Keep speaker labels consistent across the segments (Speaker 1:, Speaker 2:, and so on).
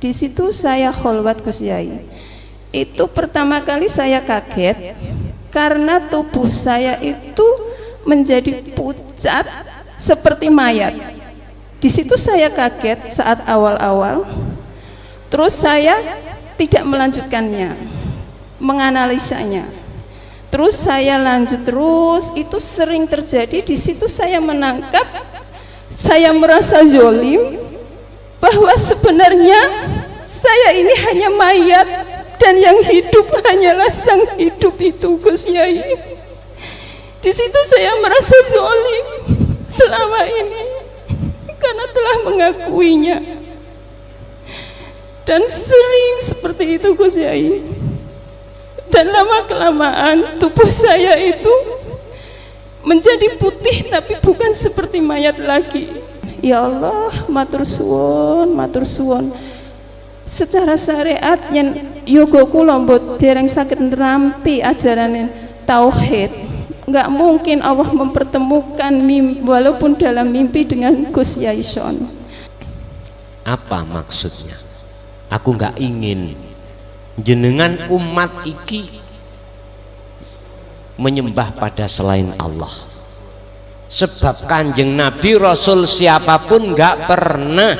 Speaker 1: Di situ saya kholwat Gus Yai. Itu pertama kali saya kaget karena tubuh saya itu menjadi pucat seperti mayat. Di situ saya kaget saat awal-awal. Terus saya tidak melanjutkannya, menganalisanya. Terus saya lanjut terus, itu sering terjadi. Di situ saya menangkap, saya merasa zolim bahwa sebenarnya saya ini hanya mayat dan yang hidup hanyalah sang hidup itu, Gus Yai. Di situ saya merasa zolim selama ini karena telah mengakuinya. Dan sering seperti itu, Gus Yai. Dan lama-kelamaan tubuh saya itu menjadi putih tapi bukan seperti mayat lagi. Ya Allah, matur suwun, matur suwun. Secara syariat yen yoga kula mbok dereng saged nerampi ajaran tauhid. Enggak mungkin Allah mempertemukan walaupun dalam mimpi dengan Gus Yai Son.
Speaker 2: Apa maksudnya? Aku nggak ingin jenengan umat iki menyembah pada selain Allah. Sebab Kanjeng Nabi Rasul siapapun nggak pernah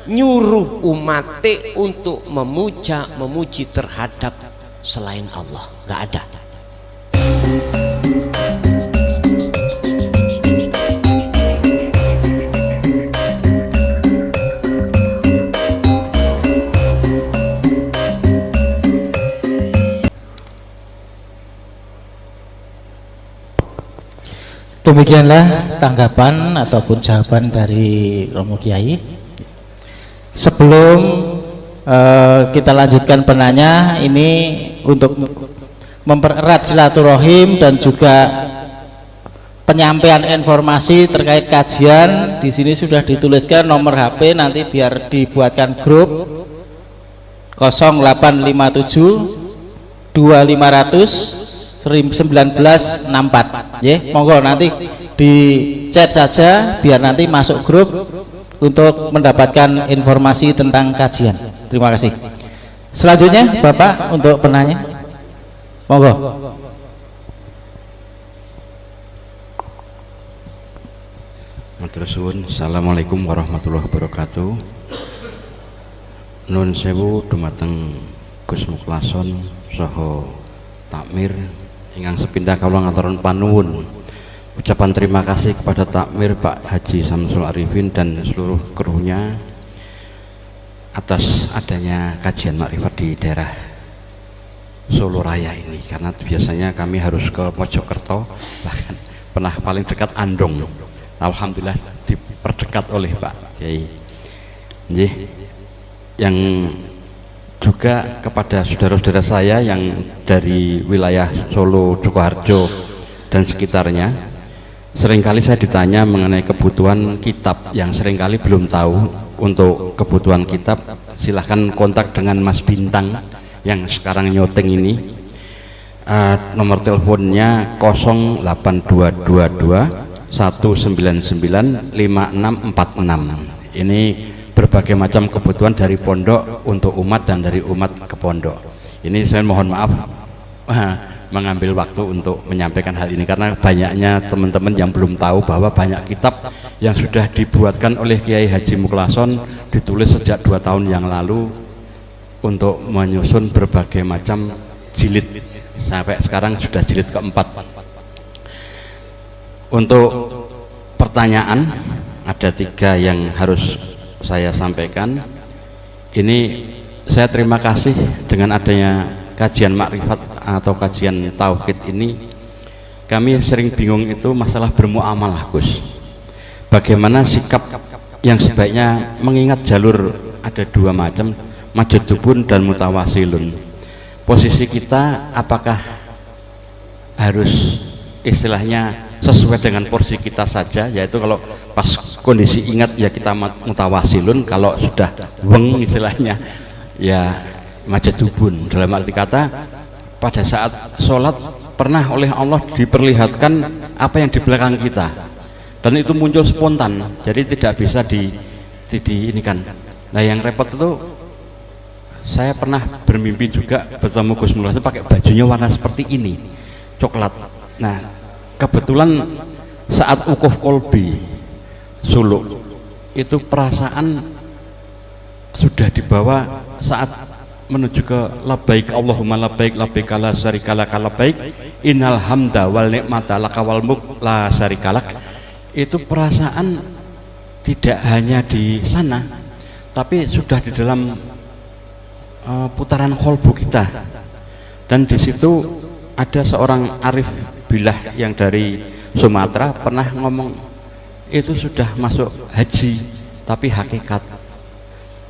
Speaker 2: nyuruh umat untuk memuji terhadap selain Allah, nggak ada.
Speaker 3: Demikianlah tanggapan ataupun jawaban dari Romo Kiai. Sebelum kita lanjutkan penanya, ini untuk mempererat silaturahim dan juga penyampaian informasi terkait kajian. Di sini sudah dituliskan nomor HP, nanti biar dibuatkan grup 0857 2500 1964 ya, monggo nanti di chat saja biar nanti masuk grup untuk mendapatkan informasi tentang kajian. Terima kasih. Selanjutnya Bapak untuk penanya, monggo.
Speaker 4: Matur suwun. Assalamualaikum warahmatullahi wabarakatuh. Nun sewu dumateng Gus Mukhlason saha takmir ingkang sepindah kawula ngaturan panuwun ucapan terima kasih kepada takmir Pak Haji Samsul Arifin dan seluruh krunya atas adanya kajian makrifat di daerah Solo Raya ini, karena biasanya kami harus ke Mojokerto, bahkan pernah paling dekat Andong. Alhamdulillah diperdekat oleh Pak Kiai. Yang juga kepada saudara-saudara saya yang dari wilayah Solo, Sukoharjo dan sekitarnya, seringkali saya ditanya mengenai kebutuhan kitab yang seringkali belum tahu. Untuk kebutuhan kitab silahkan kontak dengan Mas Bintang yang sekarang nyoteng ini. Nomor teleponnya 08222 199 5646. Ini berbagai macam kebutuhan dari pondok untuk umat dan dari umat ke pondok. Ini saya mohon maaf mengambil waktu untuk menyampaikan hal ini karena banyaknya teman-teman yang belum tahu bahwa banyak kitab yang sudah dibuatkan oleh Kiai Haji Mukhlason, ditulis sejak 2 tahun yang lalu untuk menyusun berbagai macam jilid, sampai sekarang sudah jilid keempat. Untuk pertanyaan ada 3 yang harus saya sampaikan. Ini saya terima kasih dengan adanya kajian makrifat atau kajian tauhid ini. Kami sering bingung itu masalah bermuamalah, Gus. Bagaimana sikap yang sebaiknya mengingat jalur ada 2 macam, majdzubun dan mutawasilun. Posisi kita apakah harus istilahnya sesuai dengan porsi kita saja, yaitu kalau pas kondisi ingat ya kita mutawasilun, kalau sudah weng istilahnya ya majdzubun. Dalam arti kata pada saat sholat pernah oleh Allah diperlihatkan apa yang di belakang kita dan itu muncul spontan, jadi tidak bisa ini kan. Nah yang repot itu saya pernah bermimpi juga bertemu Gus Mullah itu pakai bajunya warna seperti ini, coklat. Nah, kebetulan saat wukuf kolbi suluk itu perasaan sudah dibawa saat menuju ke labbaik Allahumma labbaik labbaik la syarika lak labbaik innal hamda wal ni'mata laka wal mulk la syarika lak. Itu perasaan tidak hanya di sana tapi sudah di dalam putaran kolbu kita, dan di situ ada seorang arif billah yang dari Sumatera pernah ngomong itu sudah masuk haji tapi hakikat.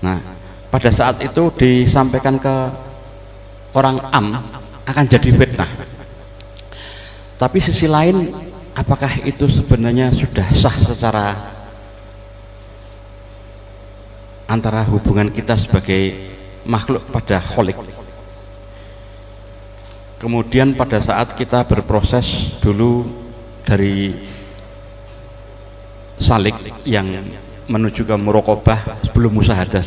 Speaker 4: Nah, pada saat itu disampaikan ke orang akan jadi fitnah, tapi sisi lain apakah itu sebenarnya sudah sah secara antara hubungan kita sebagai makhluk pada kholik. Kemudian pada saat kita berproses dulu dari salik yang menuju ke muraqabah sebelum musyahadah,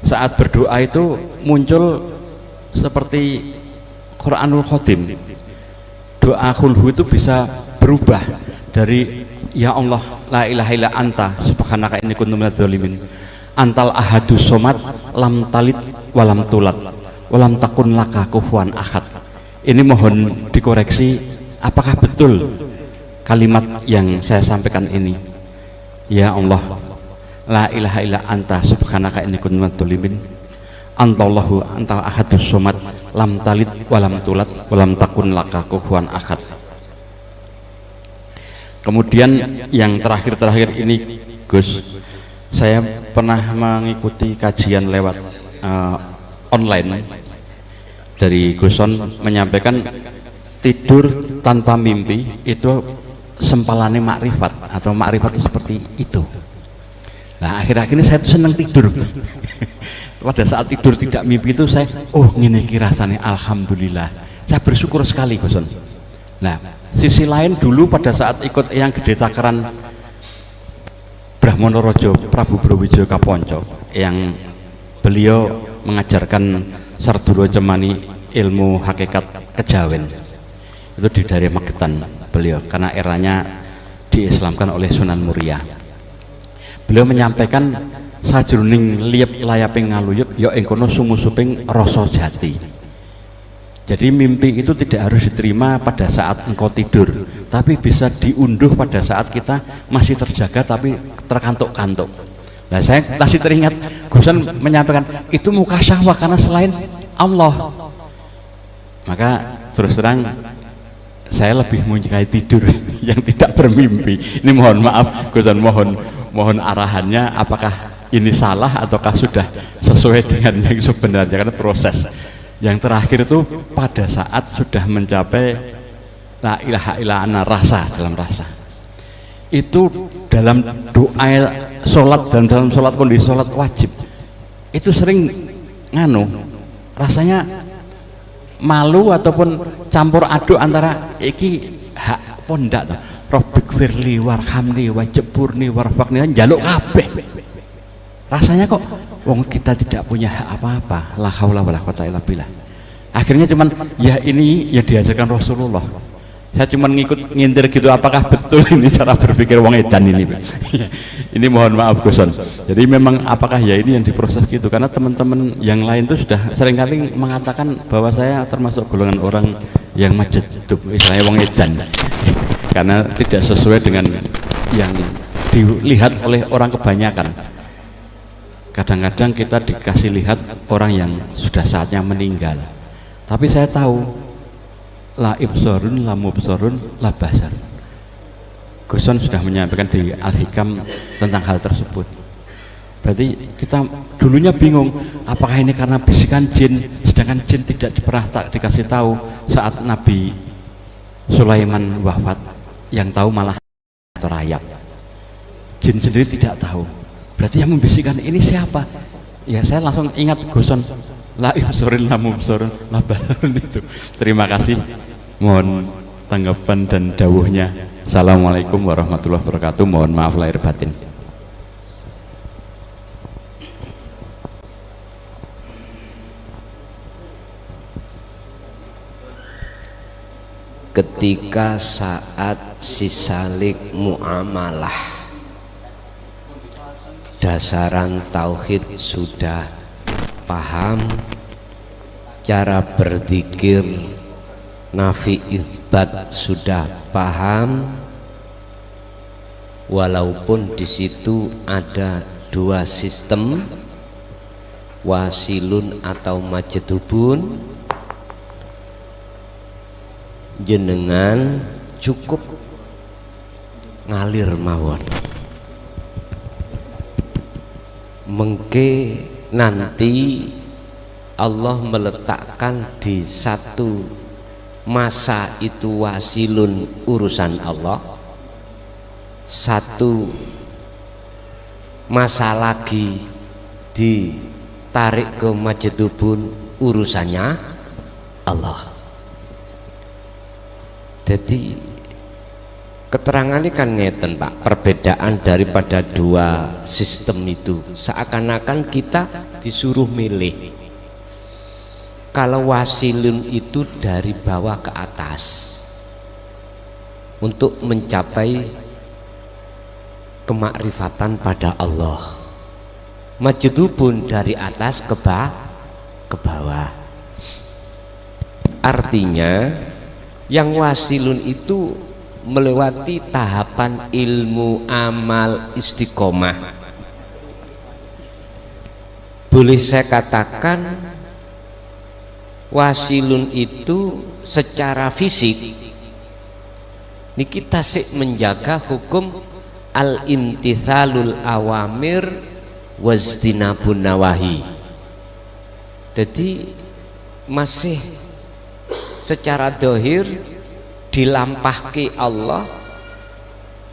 Speaker 4: saat berdoa itu muncul seperti Quranul Khatim. Doa khulhu itu bisa berubah dari ya Allah la ilaha illa anta subhanaka inni kuntu minadz zalimin, antal ahadus somad lam talid walam tulat walam takun laka kufuwan ahad. Ini mohon dikoreksi, apakah betul kalimat yang saya sampaikan ini? Ya Allah la ilaha illa anta subhanaka inni kuntu minadz zalimin, antallahu antal ahadus somad lam talid walam tulat walam takun laka kufuwan ahad. Kemudian yang terakhir ini Gus, saya pernah mengikuti kajian lewat online dari Guson menyampaikan tidur tanpa mimpi itu sempalane makrifat, atau makrifat itu seperti itu. Nah, akhir-akhir ini saya tuh senang tidur. Pada saat tidur tidak mimpi itu saya ngene iki rasane alhamdulillah. Saya bersyukur sekali Guson. Nah, sisi lain dulu pada saat ikut yang gede takaran Brahmana Raja Prabu Brawijaya Kaponco yang beliau mengajarkan Sardura Cemani ilmu hakikat kejawen, itu di daerah Magetan beliau, karena eranya diislamkan oleh Sunan Muria. Beliau menyampaikan sajroning liep layaping ngaluyup ya ing kono sumusuping rasa jati. Jadi mimpi itu tidak harus diterima pada saat engkau tidur, tapi bisa diunduh pada saat kita masih terjaga tapi terkantuk-kantuk. Nah, saya masih teringat Gusan menyampaikan itu muka syahwah karena selain Allah. Maka terus terang saya lebih menyukai tidur yang tidak bermimpi. Ini mohon maaf Gusan, mohon arahannya, apakah ini salah ataukah sudah sesuai dengan yang sebenarnya, karena proses. Yang terakhir itu pada saat sudah mencapai la ilaha illa ana, rasa dalam rasa. Itu dalam doa sholat dan dalam sholat kondisi sholat wajib itu sering rasanya malu ataupun campur aduk antara iki hak pondak Rabbik firli warhamni wajburni warfaqni, njaluk kabeh. Rasanya kok wong kita tidak punya hak apa-apa, la haula wala quwata illa billah. Akhirnya cuman ya ini yang diajarkan Rasulullah. Saya cuman ngintir gitu, apakah betul ini cara berpikir wong edan ini? Ini mohon maaf Guson. Jadi memang apakah ya ini yang diproses gitu, karena teman-teman yang lain itu sudah seringkali mengatakan bahwa saya termasuk golongan orang yang majedub, misalnya wong edan. Karena tidak sesuai dengan yang dilihat oleh orang kebanyakan. Kadang-kadang kita dikasih lihat orang yang sudah saatnya meninggal, tapi saya tahu la ibsorun la mubsorun la basar. Guson sudah menyampaikan di Al-Hikam tentang hal tersebut. Berarti kita dulunya bingung, apakah ini karena bisikan jin, sedangkan jin tidak pernah dikasih tahu saat Nabi Sulaiman wafat, yang tahu malah terayap. Jin sendiri tidak tahu. Berarti yang membisikkan ini siapa? Ya saya langsung ingat Guson, la ibsorun la mubsorun la basar itu. Terima kasih. Mohon tanggapan dan dawuhnya. Assalamualaikum warahmatullahi wabarakatuh. Mohon maaf lahir batin.
Speaker 2: ketika saat sisalik muamalah, dasaran tauhid sudah paham, cara berzikir nafi isbat sudah paham, walaupun di situ ada dua sistem, wasilun atau majdubun, jenengan cukup ngalir mawon. Mengke nanti Allah meletakkan di satu masa itu wasilun urusan Allah, satu masa lagi ditarik ke majdubun urusannya Allah. Jadi keterangan ini kan ngeten Pak, perbedaan daripada dua sistem itu seakan-akan kita disuruh milih. Kalau wasilun itu dari bawah ke atas untuk mencapai kemakrifatan pada Allah, majdubun dari atas ke bawah. Artinya yang wasilun itu melewati tahapan ilmu, amal, istiqomah. Boleh saya katakan wasilun itu secara fisik ini kita sih menjaga hukum al-imtithalul awamir wajtinabun nawahi. Jadi masih secara dohir dilampahki Allah,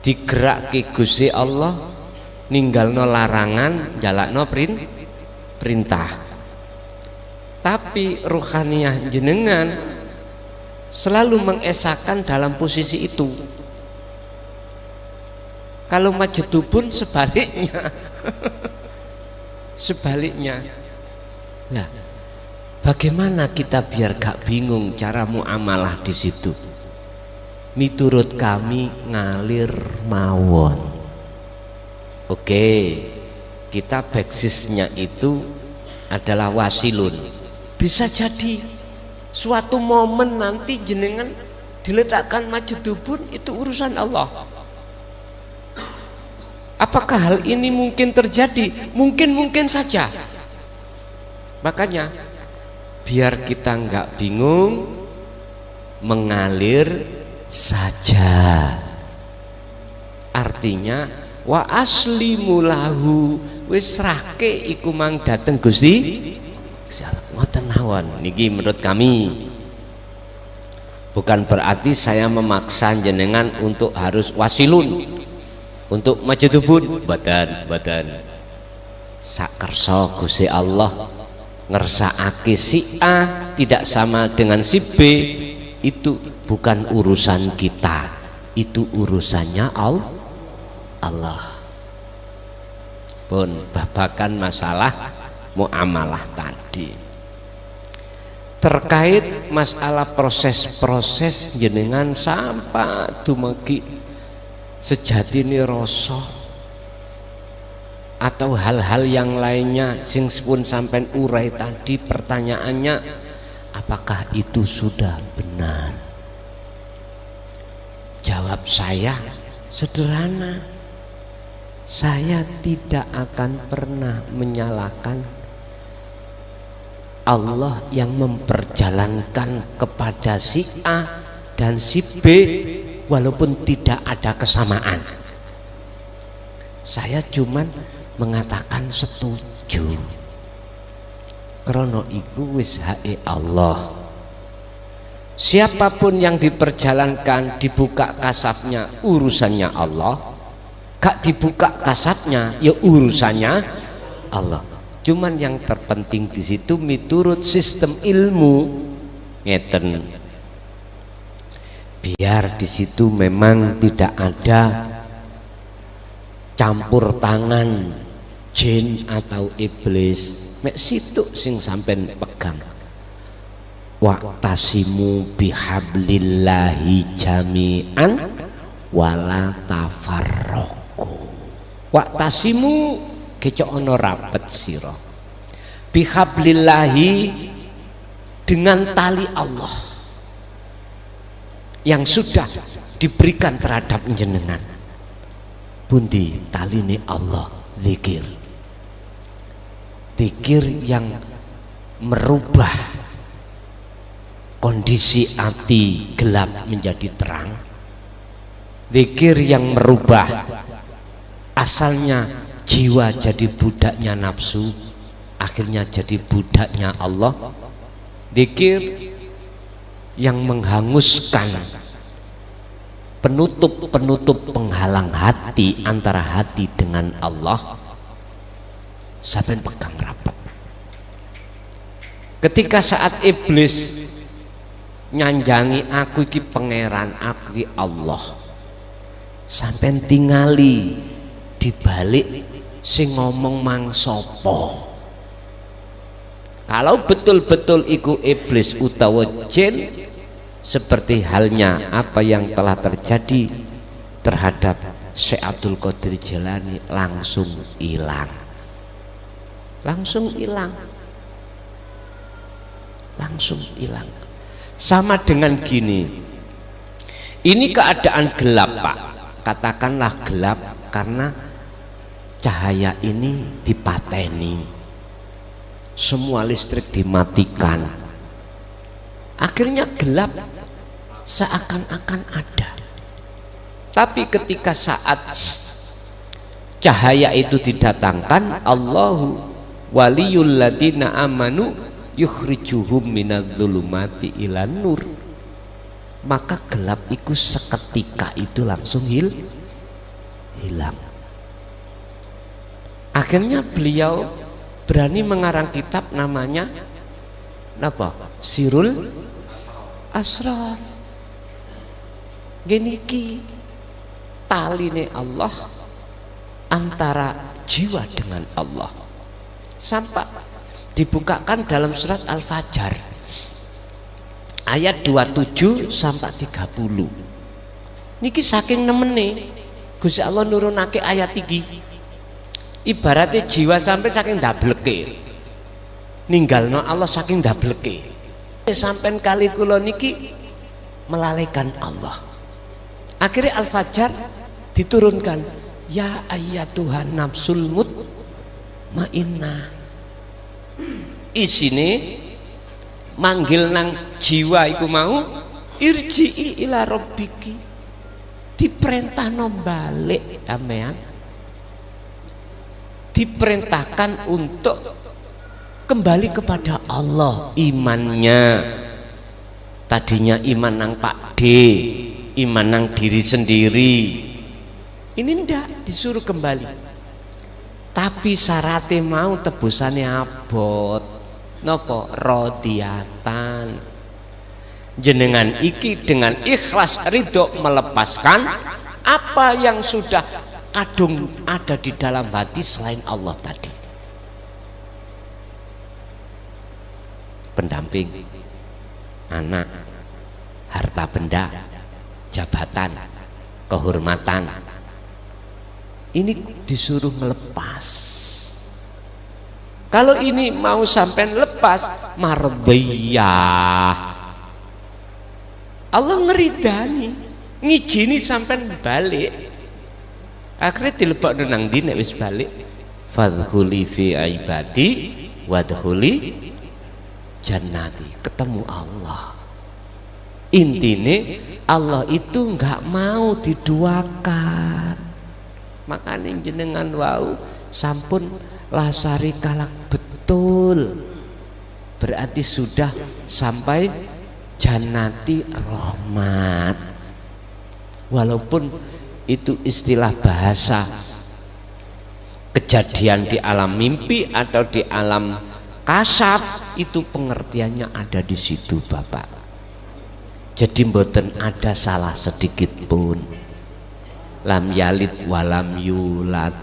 Speaker 2: digerakki Gusti Allah, ninggalno larangan, jalakno perintah. Tapi ruhaniyah jenengan selalu mengesahkan dalam posisi itu. Kalau majdubun sebaliknya. Sebaliknya. Nah, bagaimana kita biar gak bingung cara muamalah di situ? Miturut kami ngalir mawon. Oke, kita basisnya itu adalah wasilun. Bisa jadi suatu momen nanti jenengan diletakkan majdubun, itu urusan Allah. Apakah hal ini mungkin terjadi? Mungkin saja. Makanya biar kita nggak bingung, mengalir saja. Artinya wa aslimu lahu, wis serahke iku mang dateng Gusti. Ngoten mawon niki menurut kami. Bukan berarti saya memaksa jenengan untuk harus wasilun, untuk majdubun, badan sakersa Gusti Allah ngersakake si A tidak sama dengan si B, itu bukan urusan kita, itu urusannya Allah. Pun babakan masalah muamalah tadi terkait masalah proses-proses jenengan sampai dumagi sejatine rasa atau hal-hal yang lainnya sing pun sampai urai tadi, pertanyaannya apakah itu sudah benar? Jawab saya sederhana, saya tidak akan pernah menyalahkan Allah yang memperjalankan kepada si A dan si B walaupun tidak ada kesamaan. Saya cuman mengatakan setuju. Krono iku wis hake Allah. Siapapun yang diperjalankan dibuka kasafnya urusannya Allah, gak dibuka kasafnya ya urusannya Allah. Cuman yang terpenting di situ miturut sistem ilmu ngeten. Biar di situ memang tidak ada campur tangan jin atau iblis. Mek situ sing sampean pegang. wa'tasimu bihablillahi jami'an wala tafarraqu. Wa'tasimu kecok ono rapet sira bihablillahi dengan tali Allah yang sudah diberikan terhadap jenengan. Pundi taline Allah, zikir. Zikir yang merubah kondisi hati gelap menjadi terang. Zikir yang merubah asalnya jiwa jadi budaknya nafsu, akhirnya jadi budaknya Allah. Zikir yang menghanguskan penutup penghalang hati antara hati dengan Allah. Sampai pegang rapat. Ketika saat iblis nyanjangi aku iki pangeran, aku iki Allah, sampai tingali dibalik sing ngomong mang sopo. Kalau betul-betul iku iblis utawa jin, seperti halnya apa yang telah terjadi terhadap Syekh Abdul Qadir Jailani, langsung hilang, langsung hilang, langsung hilang. Sama dengan gini, ini keadaan gelap Pak, katakanlah gelap karena cahaya ini dipateni, semua listrik dimatikan, akhirnya gelap seakan-akan ada. Tapi ketika saat cahaya itu didatangkan, Allahu waliyul ladina amanu yukhrijuhum minadz-dzulumati ilan nur, maka gelap itu seketika itu langsung hilang. Akhirnya beliau berani mengarang kitab namanya apa? Sirul Asrar. Gini ki taline Allah antara jiwa dengan Allah, sampai dibukakan dalam surat Al-Fajr ayat 27 sampai 30. Niki saking nemene Gusti Allah nurunake ayat iki, ibaratnya jiwa sampai saking dableke ninggalno Allah, saking dableke sampai kali kula niki melalaikan Allah. Akhirnya Al-Fajr diturunkan, ya ayyatuhan nafsul mutmainnah. Isine manggil nang jiwa iku mau, irji'i ila rabbiki, diperintahno balik amean, diperintahkan untuk kembali kepada Allah. Imannya tadinya iman nang Pak D, iman nang diri sendiri, ini ndak disuruh kembali. Tapi syaratnya mau tebusannya abot nopo rodiatan, jenengan iki dengan ikhlas ridho melepaskan apa yang sudah kadung ada di dalam hati selain Allah tadi. Pendamping, anak, harta benda, jabatan, kehormatan, ini disuruh melepas. Kalau ini mau sampai lepas, mardiyah, Allah ngeridani, ngijini sampai balik. Akhirnya dilebok nang ndi nek wis balik, fadkhuli fi ibadi wadkhuli jannati, ketemu Allah. Intine Allah itu enggak mau diduakan. Makanya jenengan wau sampun lasari kalak betul, berarti sudah sampai jannati rahmat. Walaupun itu istilah bahasa kejadian di alam mimpi atau di alam kasaf, itu pengertiannya ada di situ Bapak. Jadi mboten ada salah sedikit pun. Lam yalid walam yulad,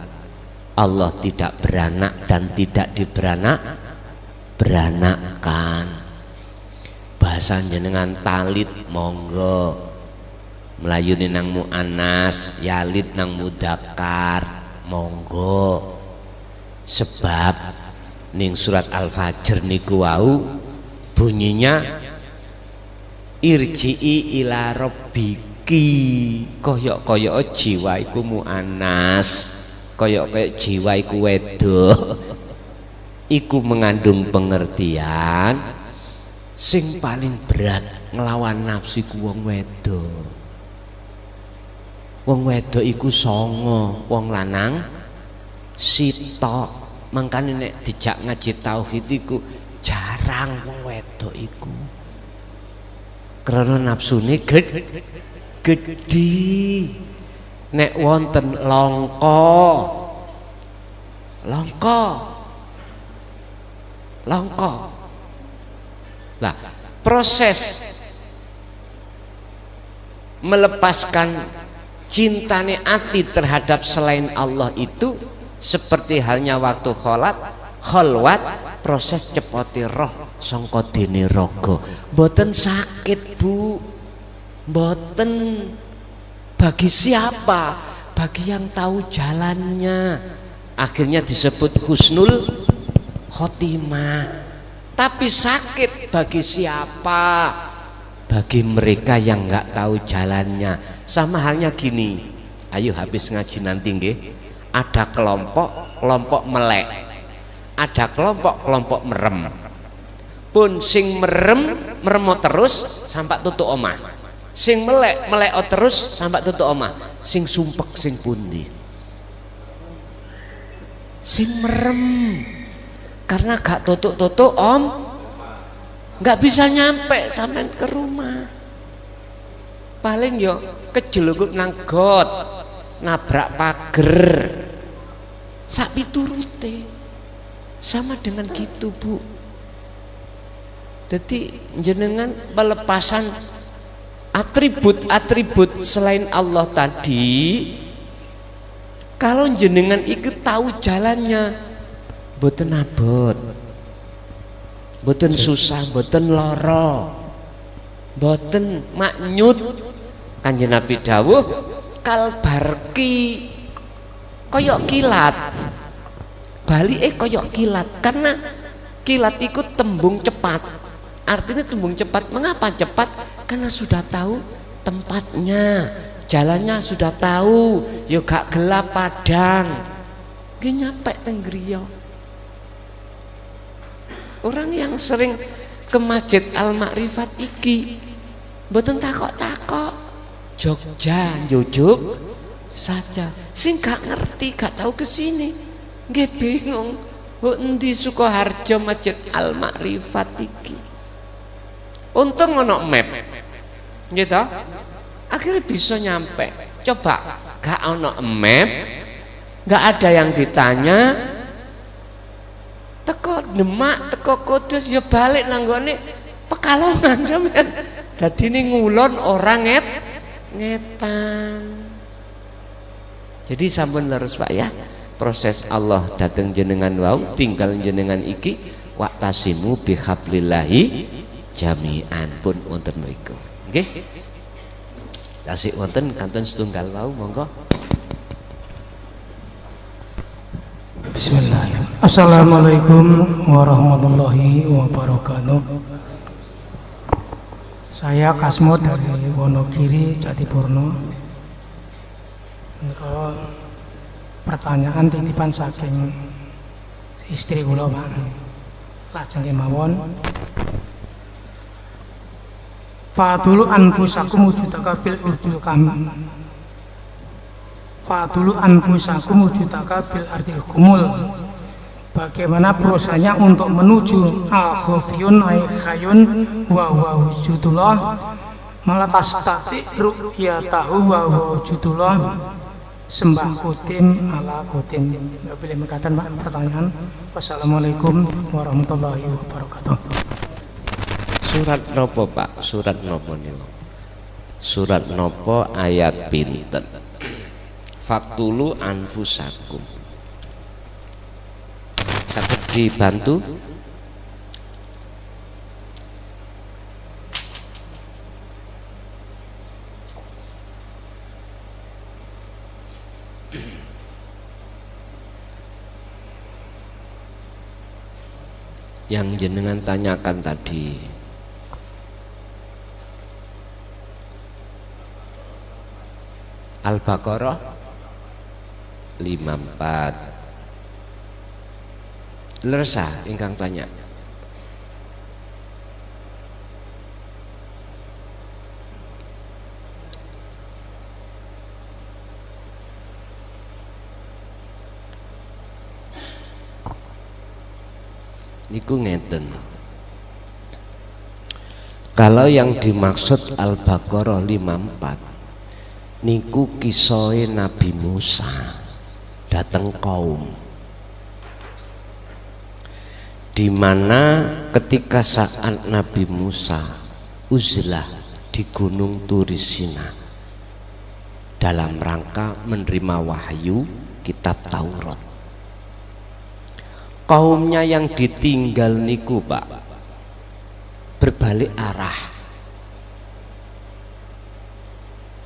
Speaker 2: Allah tidak beranak dan tidak beranakkan. Bahasa bahasa jenengan talit monggo, melayuni nang mu'anas, yalid nang mudakar monggo. Sebab ning surat Al-Fajr niku wau bunyinya irji'i ila rabbiki, koyok-koyok jiwa iku mu'anas, koyok-koyok jiwa iku wedok, iku mengandung pengertian sing paling berat ngelawan nafsu iku wong wedok. Wong wedok iku songo, wong lanang sitok. Mangkane nek dijak ngaji tauhid iku jarang wong wedok iku. Karena nafsune gedhi. Nek wonten longko lah, proses melepaskan cintane ati terhadap selain Allah itu seperti halnya waktu kholwat, proses cepoti roh sangka dene raga. Mboten sakit Bu, mboten. Bagi siapa? Bagi yang tahu jalannya. Akhirnya disebut husnul khotimah. Tapi sakit bagi siapa? Bagi mereka yang nggak tahu jalannya. Sama halnya gini, ayo habis ngaji nanti nggih, ada kelompok melek, ada kelompok merem. Pun sing merem terus sampai tutup omah, sing melek terus sampai tutup omah. Sing sumpek sing pundi? Sing merem, karena gak tutup nggak bisa nyampe sampai ke rumah. Paling yo kejelugup nang got, nabrak pager, sapi turute. Sama dengan gitu Bu. Jadi jenengan pelepasan atribut selain Allah tadi, kalau jenengan ikut tahu jalannya, boten abot, boten susah, boten loro, boten maknyut. Kanjeng Nabi dawuh kalbarki, koyok kilat, balike koyok kilat. Karena kilat itu tembung cepat. Artinya tembung cepat. Mengapa cepat? Karena sudah tahu tempatnya, jalannya sudah tahu, yo gak gelap padang, gak nyampe teng griya. Orang yang sering ke Masjid Al-Ma'rifat iki mboten takok-takok, Jogja njujuk saja. Sing gak ngerti, gak tahu kesini, nggih bingung. Mbok endi Sukoharjo Masjid Al-Ma'rifat iki? Untung ono map, gitu. Akhirnya bisa nyampe. Coba gak ono map, gak ada yang ditanya, teko Demak, teko Kudus, ya balik nanggone Pekalongan sampean. Dadi ini ngulon orang ngetan. Jadi sampun leres Pak ya. Proses Allah dateng jenengan wau, tinggal jenengan iki waqtasimu bihablillahi jami'an pun wonten mriku. Nggih. Tasik wonten kanten setunggal wau monggo.
Speaker 5: Bismillahirrahmanirrahim. Assalamualaikum warahmatullahi wabarakatuh. Saya Kasmo dari Wonogiri, Jatipurno. Untuk pertanyaan titipan saking istri kula Pak. Lajeng kemawon. Fadulu anfusakum wujudaka fil urdil kam. Fadulu anfusakum wujudaka bil ardil kumul. Bagaimana prosesnya untuk menuju al-khufiyun ay-khayun wa wujudullah malatastati ru'yatahu wa wujudullah sembah kutin ala kutin. Nggak boleh berkatan Pak pertanyaan. Wassalamualaikum warahmatullahi wabarakatuh.
Speaker 2: Surat nopo Pak? Surat nopo niku? Surat nopo ayat pinten? Faktulu anfusakum. Saged dibantu? yang jenengan tanyakan tadi. Al-Baqarah 54. Lersa ingkang tanya. Niku ngeten. Kalau yang dimaksud Al-Baqarah 54 niku kisah Nabi Musa datang kaum, di mana ketika saat Nabi Musa uzlah di Gunung Turisina dalam rangka menerima wahyu kitab Taurat, kaumnya yang ditinggal niku Pak berbalik arah.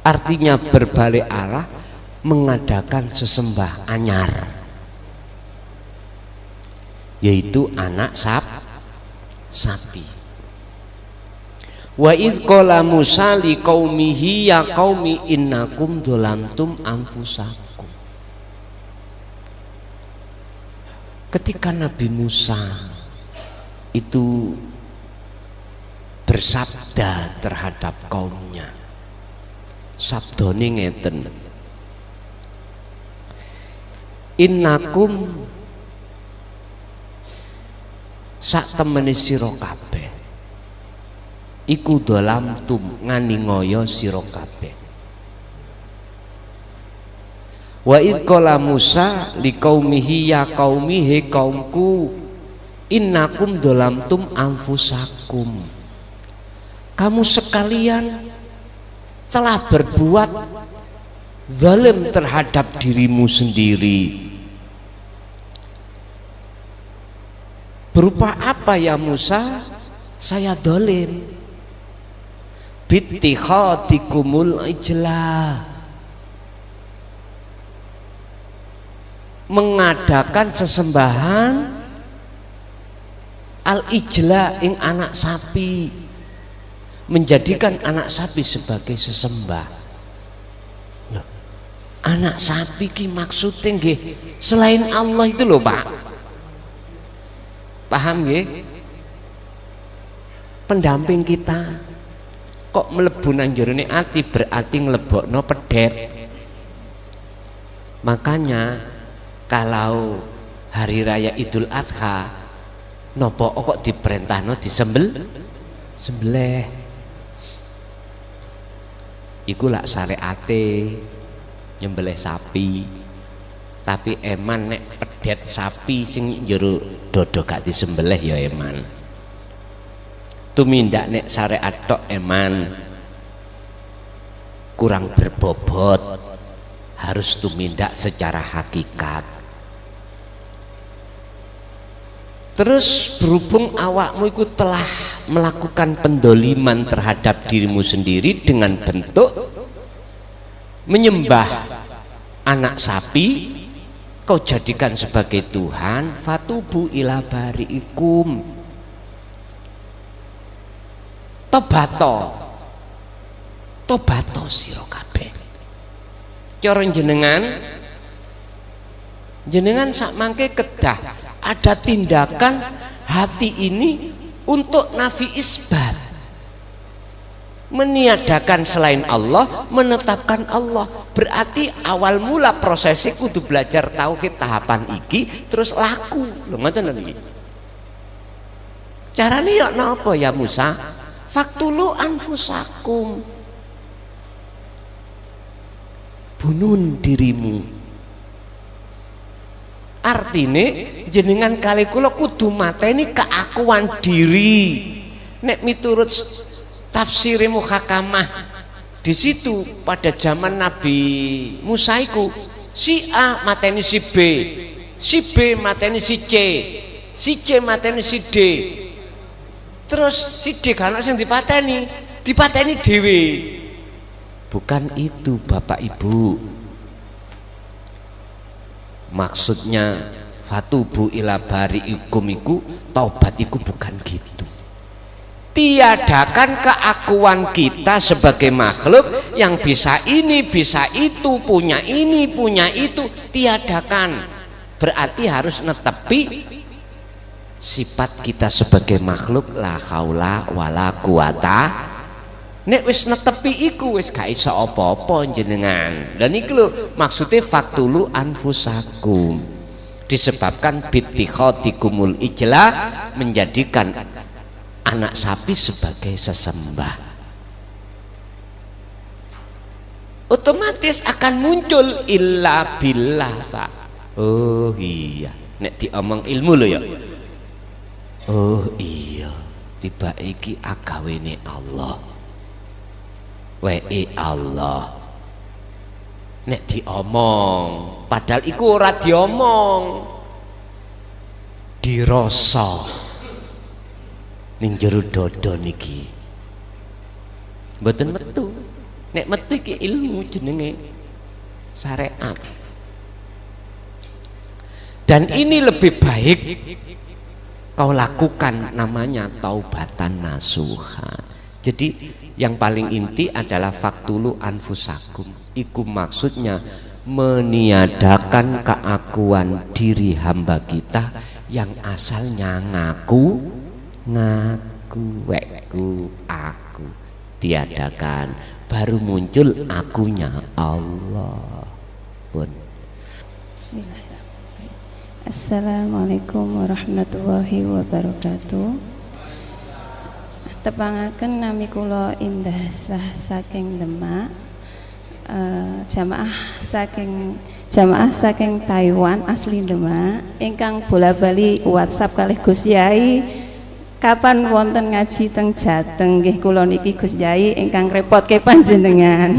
Speaker 2: Artinya berbalik arah, mengadakan sesembah anyar, yaitu anak sapi. Wa idz qala Musa liqaumihi ya qaumi innakum dzalamtum anfusakum. Ketika Nabi Musa itu bersabda terhadap kaumnya, sabdane ngeten, innakum sak temene sira kabeh iku dzalamtum nganiaya sira kabeh. Wa idz qala Musa liqaumihi ya qaumi he kaumku innakum dzalamtum anfusakum, kamu sekalian telah berbuat zalim terhadap dirimu sendiri. Berupa apa ya Musa? Saya zalim. Bittikhadikumul ijla, mengadakan sesembahan al-ijla ing anak sapi, menjadikan anak sapi sebagai sesembah. Loh, anak sapi ki maksudnya nggih selain Allah itu loh Pak. Paham nggih? Pendamping kita kok mlebu nang jerone ati berarti nglebokno pedet. Makanya kalau hari raya Idul Adha nopo kok diperintahno disembelih. Iku lak syariate nyembelih sapi, tapi eman nek pedet sapi sing njero dodo gak disembelih ya eman. Tumindak nek syariat tok eman kurang berbobot, harus tumindak secara hakikat. Terus berhubung awakmu itu telah melakukan pendoliman terhadap dirimu sendiri dengan bentuk menyembah anak sapi, kau jadikan sebagai Tuhan, fatubu ila bariikum, tobato sira kabeh. Cara jenengan sak mangke kedah ada tindakan hati ini untuk nafi isbat, meniadakan selain Allah, menetapkan Allah. Berarti awal mula prosesnya kudu belajar tauhid tahapan iki terus laku. Lho ngoten lho iki. Carane ya napa ya Musa? Faktulu anfusakum, bunuh dirimu. Artine jenengan kali kula kudu mateni keakuan diri. Nek miturut tafsir muhakamah di situ pada zaman Nabi Musa iku si A mateni si B mateni si C mateni si D, terus si D kan sing dipateni dhewe. Bukan itu Bapak Ibu. Maksudnya fatubu ila bari'ikum iku taubat iku bukan gitu. Tiadakan keakuan kita sebagai makhluk yang bisa ini, bisa itu, punya ini, punya itu, tiadakan. Berarti harus netepi sifat kita sebagai makhluk la haula wala quwata. Nek wis netepi iku wis gak iso apa-apa jenengan. Dan iki lho maksudnya faktulu anfusakum. Disebabkan bittikhatikumul ijla, menjadikan anak sapi sebagai sesembah. Otomatis akan muncul illa billah, Pak. Oh iya, nek diomong ilmu lho ya. Oh iya, tiba iki agawene Allah. Wae Allah. Nek diomong, padahal iku ora diomong, dirasa ning jero dada niki. Mboten metu. Nek metu iki ilmu jenenge syariat. Dan ini lebih baik kau lakukan, namanya taubatan nasuha. Jadi yang paling inti adalah faktulu anfusakum. Iku maksudnya meniadakan keakuan diri hamba kita yang asalnya ngaku weku aku, tiadakan, baru muncul akunya Allah pun.
Speaker 1: Bismillahirrahmanirrahim. Assalamualaikum warahmatullahi wabarakatuh. Tepangaken nami kula Indah Sah saking Demak, jamaah saking Taiwan asli Demak ingkang bola-bali WhatsApp kalih Gus Yai kapan wonten ngaji teng Jateng nggih. Kula niki Gus Yai ingkang repotke panjenengan.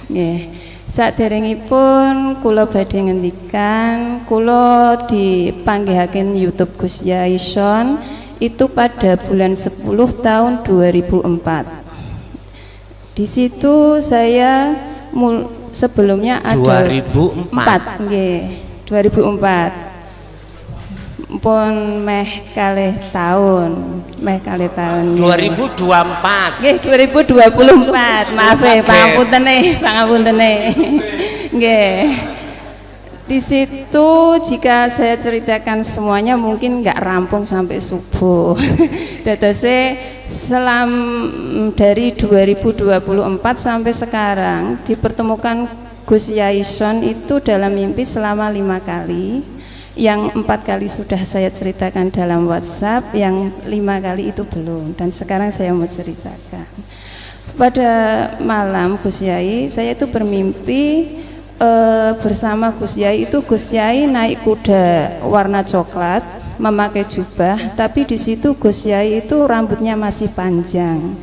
Speaker 1: Nggih. Saderengipun kula badhe ngendikan, kula dipanggihaken YouTube Gus Yai Son itu pada bulan 10 tahun 2004. Di situ saya sebelumnya ada
Speaker 2: 2004
Speaker 1: nggih, 2004. Pun meh kalih tahun 2024 nggih, 2024. Maaf pangapuntene nggih. Di situ jika saya ceritakan semuanya mungkin nggak rampung sampai subuh. Dadose dari 2024 sampai sekarang dipertemukan Gus Yai Son itu dalam mimpi selama 5 kali. Yang 4 kali sudah saya ceritakan dalam WhatsApp, yang 5 kali itu belum. Dan sekarang saya mau ceritakan. Pada malam Gus Yai, saya itu bermimpi bersama Gus Yai. Itu Gus Yai naik kuda warna coklat, memakai jubah, tapi di situ Gus Yai itu rambutnya masih panjang.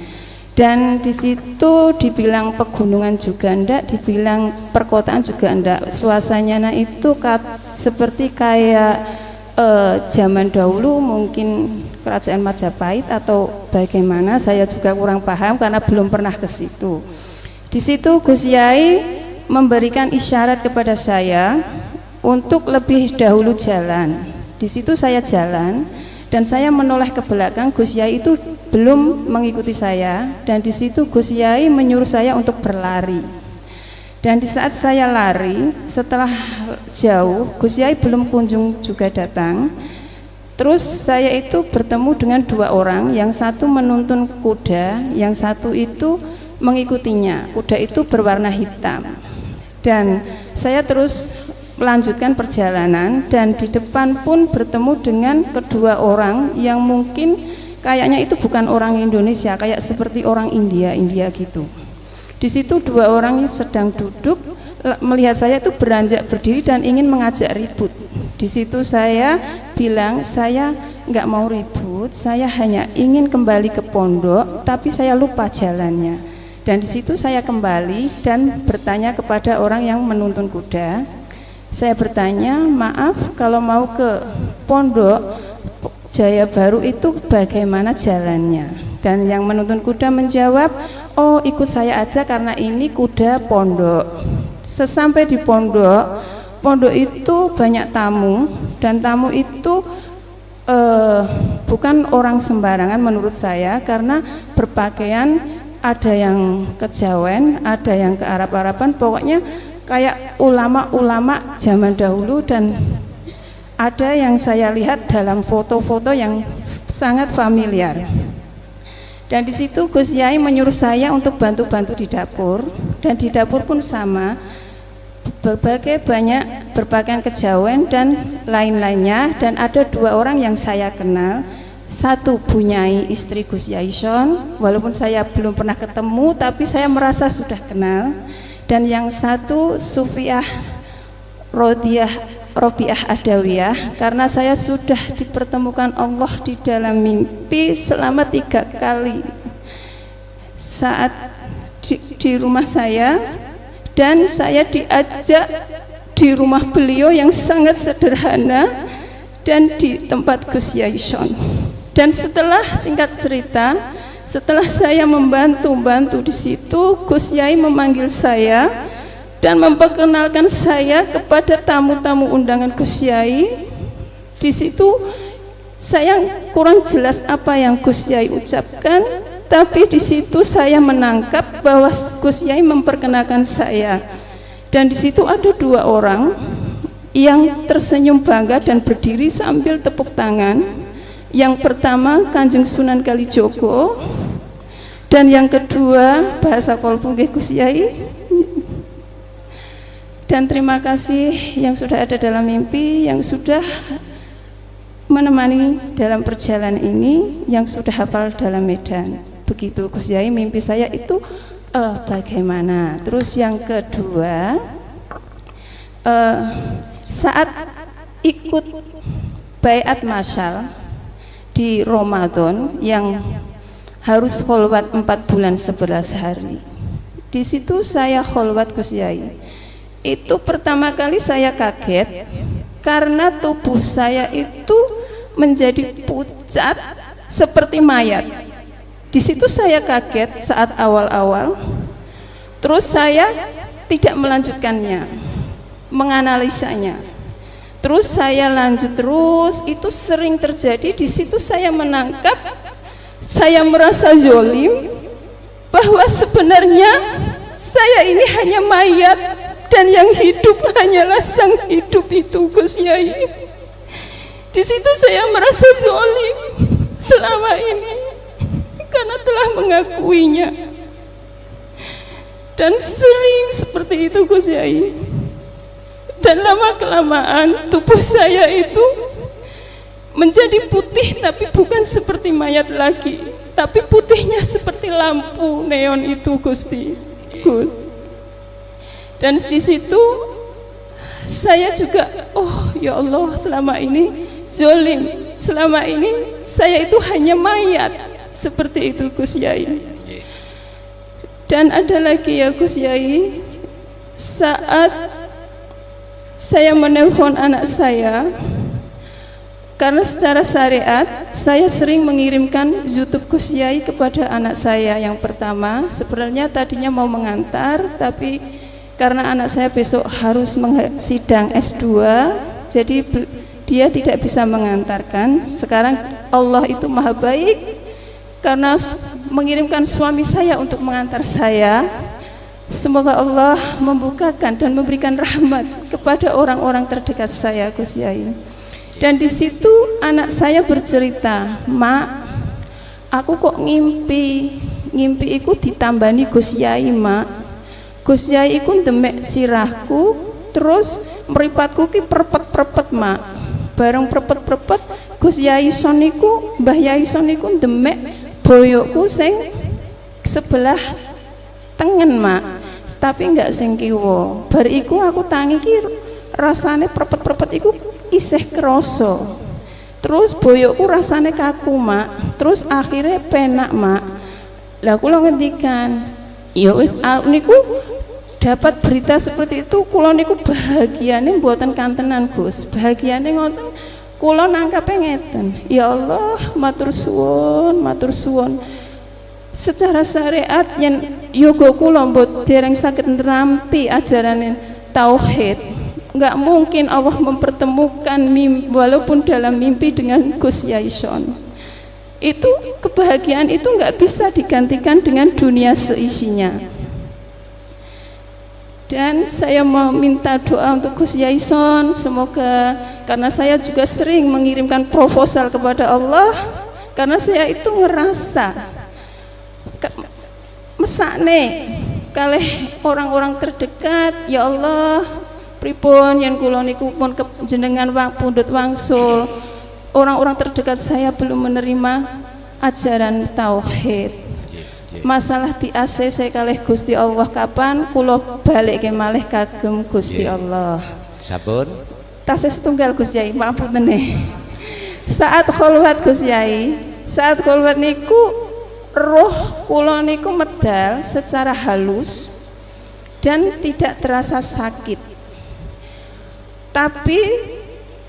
Speaker 1: Dan di situ dibilang pegunungan juga enggak, dibilang perkotaan juga enggak. Suasananya itu seperti kayak zaman dahulu, mungkin kerajaan Majapahit atau bagaimana, saya juga kurang paham karena belum pernah ke situ. Di situ Gus Yai memberikan isyarat kepada saya untuk lebih dahulu jalan. Di situ saya jalan dan saya menoleh ke belakang. Gus Yai itu belum mengikuti saya, dan di situ Gus Yai menyuruh saya untuk berlari. Dan di saat saya lari, setelah jauh, Gus Yai belum kunjung juga datang. Terus saya itu bertemu dengan 2 orang, yang satu menuntun kuda, yang satu itu mengikutinya. Kuda itu berwarna hitam. Dan saya terus melanjutkan perjalanan, dan di depan pun bertemu dengan kedua orang yang mungkin kayaknya itu bukan orang Indonesia, kayak seperti orang India gitu. Di situ 2 orang sedang duduk, melihat saya itu beranjak berdiri dan ingin mengajak ribut. Di situ saya bilang, saya nggak mau ribut, saya hanya ingin kembali ke pondok, tapi saya lupa jalannya. Dan di situ saya kembali dan bertanya kepada orang yang menuntun kuda. Saya bertanya, maaf, kalau mau ke pondok Jaya Baru itu bagaimana jalannya? Dan yang menuntun kuda menjawab, oh ikut saya aja karena ini kuda pondok. Sesampai di pondok, pondok itu banyak tamu, dan tamu itu bukan orang sembarangan menurut saya, karena berpakaian ada yang kejawen, ada yang ke Arab-Araban, pokoknya kayak ulama-ulama zaman dahulu, dan ada yang saya lihat dalam foto-foto yang sangat familiar. Dan di situ Gus Yai menyuruh saya untuk bantu-bantu di dapur, dan di dapur pun sama, banyak berpakaian kejawen dan lain-lainnya. Dan ada 2 orang yang saya kenal, satu Bu Nyai istri Gus Yai Shon, walaupun saya belum pernah ketemu tapi saya merasa sudah kenal, dan yang satu Sufiah Robiah Adawiyah, karena saya sudah dipertemukan Allah di dalam mimpi selama 3 kali saat di rumah saya, dan saya diajak di rumah beliau yang sangat sederhana dan di tempat Gus Yai Shon. Dan setelah, singkat cerita, setelah saya membantu di situ, Gus Yai memanggil saya dan memperkenalkan saya kepada tamu-tamu undangan Gus Yai. Di situ saya kurang jelas apa yang Gus Yai ucapkan, tapi di situ saya menangkap bahwa Gus Yai memperkenalkan saya. Dan di situ ada 2 orang yang tersenyum bangga dan berdiri sambil tepuk tangan. Yang pertama Kanjeng Sunan Kalijogo, dan yang kedua bahasa kolbu Gus Yai. Dan terima kasih yang sudah ada dalam mimpi, yang sudah menemani dalam perjalanan ini, yang sudah hafal dalam medan. Begitu Gus Yai, mimpi saya itu bagaimana. Terus yang kedua, saat ikut baiat masyal di Ramadan yang harus kholwat 4 bulan 11 hari, di situ saya kholwat Gus Yai. Itu pertama kali saya kaget karena tubuh saya itu menjadi pucat seperti mayat. Di situ saya kaget saat awal-awal. Terus saya tidak melanjutkannya, menganalisanya. Terus saya lanjut terus, itu sering terjadi. Di situ saya menangkap, saya merasa zolim bahwa sebenarnya saya ini hanya mayat, dan yang hidup hanyalah sang hidup itu Gus Yai. Di situ saya merasa zolim selama ini karena telah mengakuinya, dan sering seperti itu Gus Yai. Dan lama-kelamaan tubuh saya itu menjadi putih, tapi bukan seperti mayat lagi, tapi putihnya seperti lampu neon itu Gusti. Dan di situ saya juga, oh ya Allah, selama ini zolim, selama ini saya itu hanya mayat, seperti itu Gus Yai. Dan ada lagi ya Gus Yai, saat saya menelpon anak saya, karena secara syariat saya sering mengirimkan YouTube Gus Yai kepada anak saya yang pertama. Sebenarnya tadinya mau mengantar, tapi karena anak saya besok harus sidang S2, jadi dia tidak bisa mengantarkan. Sekarang Allah itu maha baik, karena mengirimkan suami saya untuk mengantar saya. Semoga Allah membukakan dan memberikan rahmat kepada orang-orang terdekat saya Gus Yai. Dan di situ anak saya bercerita, "Mak, aku kok ngimpi iku ditambani Gus Yai, Mak. Gus Yai iku ndemek sirahku, terus mripatku ki prepet-prepet, Mak. Bareng prepet-prepet Gus Yai Son niku, Mbah Yai Son niku ndemek boyokku sing sebelah tengen, Mak. Tapi enggak sing kiwa. Bar iku aku tangi ki rasane prepet-prepet iku isih krasa. Terus boyokku rasane kaku, Mak. Terus akhirnya penak, Mak. Lah kula ngendikan, ya wis niku dapat berita seperti itu, kula niku bahagiane mboten kantenan Gus. Bahagiane ngoten kula nangkape ngeten. Ya Allah, matur suwun, matur suwun. Secara syariat yen yoga kula mbot dereng saged nrampi ajarane tauhid. nggak mungkin Allah mempertemukan walaupun dalam mimpi dengan Gus Yaison. Itu kebahagiaan itu nggak bisa digantikan dengan dunia seisinya. Dan saya mau minta doa untuk Gus Yaison, semoga, karena saya juga sering mengirimkan proposal kepada Allah, karena saya itu ngerasa mesakne kalih orang-orang terdekat, ya Allah pripun yen kula niku pun jenengan pundhut wangsul, orang-orang terdekat saya belum menerima ajaran tauhid. Masalah di ACC kalih Gusti Allah kapan kula balik ke malih kagem Gusti Allah.
Speaker 2: Sampun.
Speaker 1: Tasih setunggal Gus Yai, maapunten nih. Saat kholwat Gus Yai, saat kholwat niku roh kula niku medal secara halus dan tidak terasa sakit. Tapi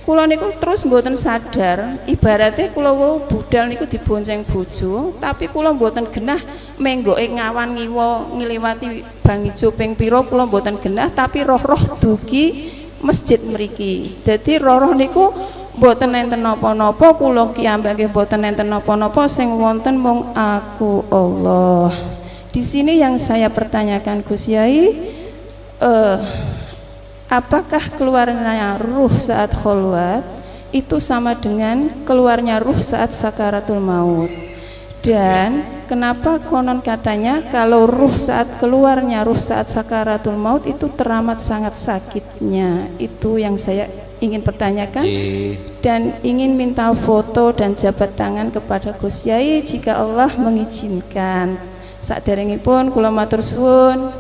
Speaker 1: kula niku terus mboten sadar, ibaratnya kula wau budal niku dibonceng bojo, tapi kula mboten genah menggoke ngawan ngiwa ngliwati Bang Ijo ping pira, kula mboten genah, tapi roh-roh dugi masjid mriki. Dadi roh-roh niku mboten enten napa-napa, kula kiyambake mboten enten napa-napa, sing wonten mung aku Allah. Di sini yang saya pertanyakan Gus Yai, apakah keluarnya ruh saat kholwat itu sama dengan keluarnya ruh saat sakaratul maut? Dan kenapa konon katanya kalau ruh saat keluarnya ruh saat sakaratul maut itu teramat sangat sakitnya? Itu yang saya ingin pertanyakan dan ingin minta foto dan jabat tangan kepada Gus Yai jika Allah mengizinkan. Saderengipun kula matur suwun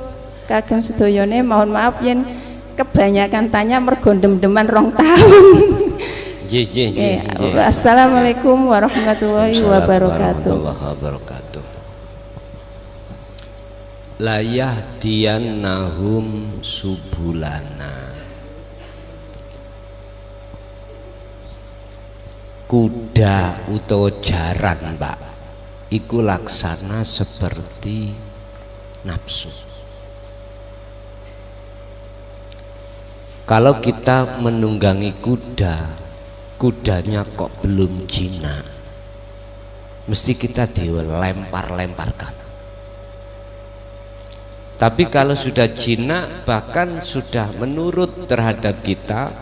Speaker 1: kagem sedayane, mohon maaf yen kebanyakan tanya mergo dem-deman 2 tahun. Assalamualaikum warahmatullahi wabarakatuh.
Speaker 2: La yahdiyannahum subulana. Kuda utawa jaran, Pak, iku laksana seperti nafsu. Kalau kita menunggangi kuda, kudanya kok belum jinak, mesti kita dilempar-lemparkan. Tapi kalau sudah jinak, bahkan sudah menurut terhadap kita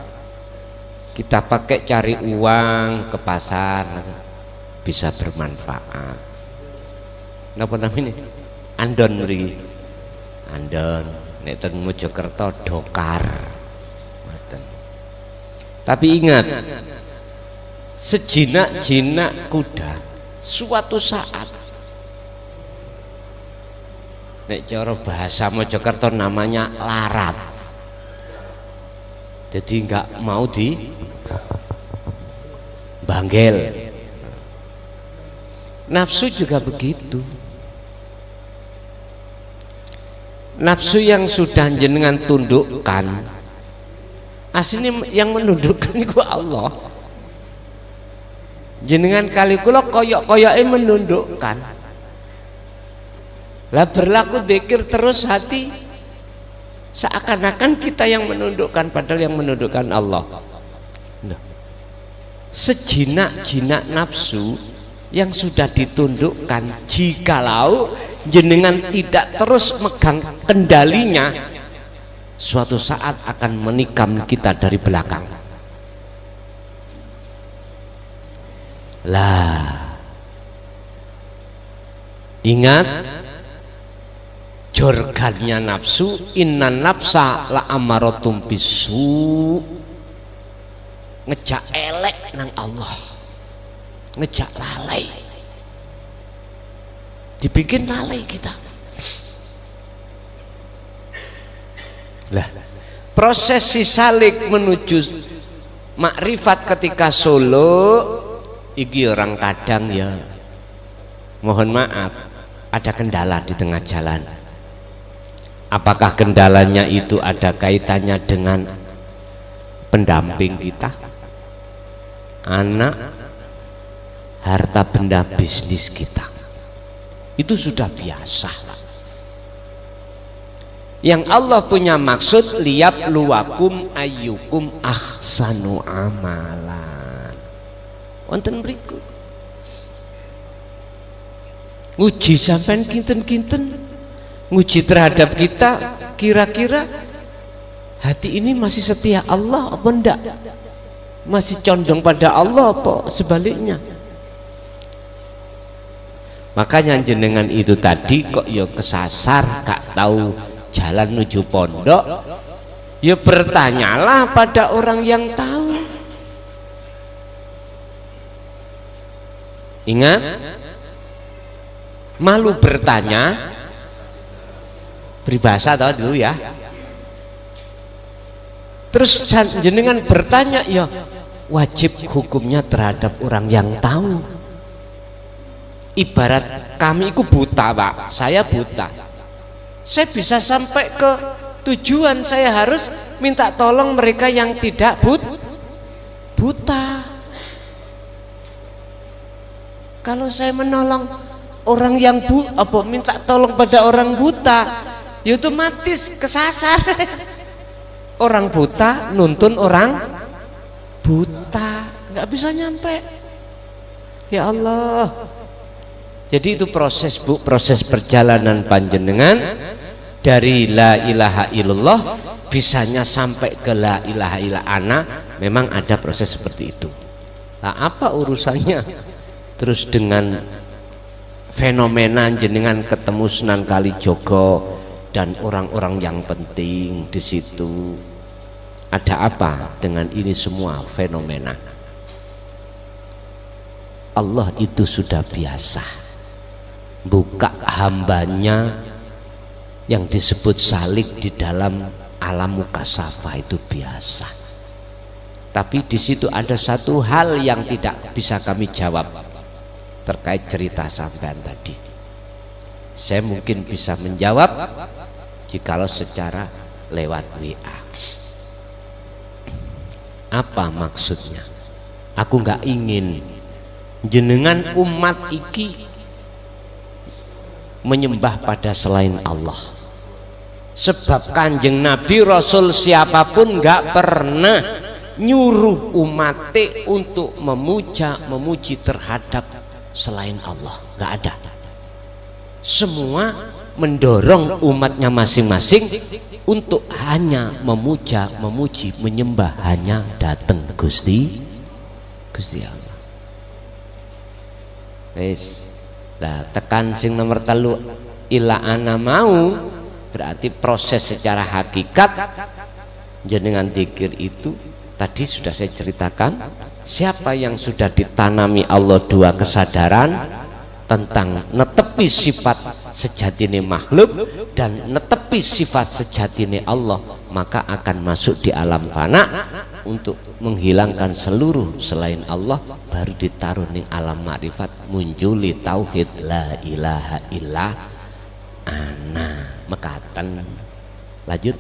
Speaker 2: pakai cari uang ke pasar, bisa bermanfaat. Napa namanya? Andon mriki. Andon nek teng Mojokerto dokar. Tapi ingat, sejinak-jinak kuda suatu saat, nek cara bahasa Mojokerto namanya larat, jadi nggak mau dibanggel. Nafsu juga begitu. Nafsu yang sudah jenengan tundukkan, aslinya yang menundukkan itu Allah. Jenengan kali kula koyok-koyoke menundukkan. Lah berlaku dzikir terus hati, seakan-akan kita yang menundukkan, padahal yang menundukkan Allah. Sejinak-jinak nafsu yang sudah ditundukkan, jikalau jenengan tidak terus megang kendalinya, suatu saat akan menikam kita dari belakang. Lah, ingat, jorgannya nafsu, innan nafsa la amaratum bisu, ngejak elek nang Allah, ngejak lalai, dibikin lalai kita. Lah, proses sisalik menuju makrifat ketika solo iki orang kadang ya mohon maaf ada kendala di tengah jalan. Apakah kendalanya itu ada kaitannya dengan pendamping kita, anak, harta benda bisnis kita? Itu sudah biasa. Yang Allah punya maksud liyab luwakum ayyukum ahsanu amalan. Wonten mriku nguji sampean kinten-kinten, nguji terhadap kita, kira-kira hati ini masih setia Allah apa enggak, masih condong pada Allah apa sebaliknya. Makanya jenengan itu tadi kok ya kesasar, gak tahu jalan menuju pondok, ya bertanyalah pada orang yang tahu. Ingat, malu bertanya, peribahasa tahu dulu ya. Terus jenengan bertanya, ya wajib hukumnya terhadap orang yang tahu. Ibarat kami itu buta, Pak, saya buta, saya bisa sampai ke tujuan, saya harus minta tolong mereka yang tidak buta. Kalau saya menolong orang yang minta tolong pada orang buta, ya otomatis kesasar. Orang buta nuntun orang buta, nggak bisa nyampe. Ya Allah. Jadi itu proses, Bu, proses perjalanan panjenengan dari la ilaha illallah bisanya sampai ke la ilaha illa ana, memang ada proses seperti itu. Nah, apa urusannya terus dengan fenomena jenengan ketemu Sunan Kalijogo dan orang-orang yang penting di situ? Ada apa dengan ini semua fenomena? Allah itu sudah biasa buka hambanya yang disebut salik di dalam alam mukasafah, itu biasa. Tapi di situ ada satu hal yang tidak bisa kami jawab terkait cerita sampean tadi. Saya mungkin bisa menjawab jikalau secara lewat WA. Apa maksudnya? Aku nggak ingin jenengan umat iki menyembah pada selain Allah, sebab Kanjeng Nabi Rasul siapapun nggak pernah nyuruh umatnya untuk memuji terhadap selain Allah, nggak ada. Semua mendorong umatnya masing-masing untuk hanya memuji, menyembah, hanya datang Gusti Allah. Wes, nah tekan sing nomor 3 ila ana mau, berarti proses secara hakikat jenengan zikir itu tadi sudah saya ceritakan. Siapa yang sudah ditanami Allah 2 kesadaran tentang netepi sifat sejatine makhluk dan netepi sifat sejatine Allah, maka akan masuk di alam fana untuk menghilangkan seluruh selain Allah, baru ditaruh ning alam makrifat, munjuli tauhid la ilaha illa ana mekaten. Lanjut.